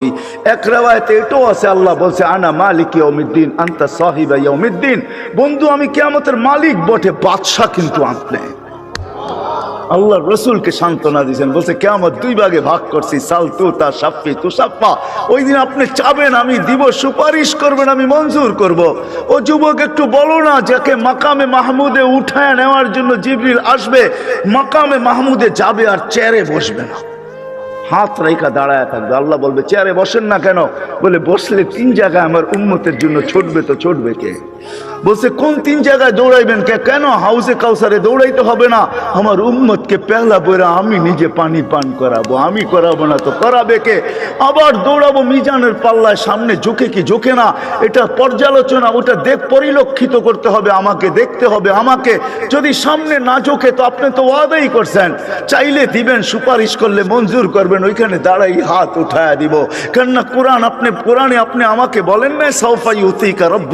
এক রিওয়ায়াতে এটাও আছে, আল্লাহ বলছে আনা মালিক ইয়াউমিদ্দিন আনতা সাহিবা ইয়াউমিদ্দিন। বন্ধু আমি কিয়ামতের মালিক বটে, বাদশা কিন্তু আপনি। আল্লাহ রসুলকে সান্ত্বনা দিয়েছেন, বলছে কিয়ামত দুই ভাগে ভাগ করছি, সাল তুতা সাফি তুসাফা। ওই দিন আপনি চাবেন আমি দিব, সুপারিশ করবেন আমি মঞ্জুর করব। ও যুবক একটু বলো না, যাকে মাকামে মাহমুদে উঠায় নেওয়ার জন্য জিবরিল আসবে, মাকামে মাহমুদে যাবে আর চেয়ারে বসবে না, হাত রেখা দাঁড়ায় থাকবে। আল্লাহ বলবে চেয়ারে বসেন না কেন? বলে বসলে তিন জায়গায় আমার উম্মতের জন্য ছুটবে, তো ছুটবে কে? বলছে কোন তিন জায়গায় দৌড়াইবেন কে? কেন হাউজে কাউসারে দৌড়াইতে হবে না, আমার উম্মতকে পেহলা বইরা আমি নিজে পানি পান করাবো, আমি করাবো না তো করাবে কে? আবার দৌড়াবো মিজানের পাল্লায়, সামনে ঝুঁকে কি ঝুঁকে না, এটা পর্যালোচনা, ওটা পরিলক্ষিত করতে হবে আমাকে, দেখতে হবে আমাকে। যদি সামনে না ঝুঁকে তো আপনি তো ওয়াদাই করছেন, চাইলে দিবেন, সুপারিশ করলে মঞ্জুর করবেন, ওইখানে দাঁড়াই হাত উঠায় দিব। কেননা কোরআনে আপনি আমাকে বলেন না সাউফা ইউতিকা রব্বুকা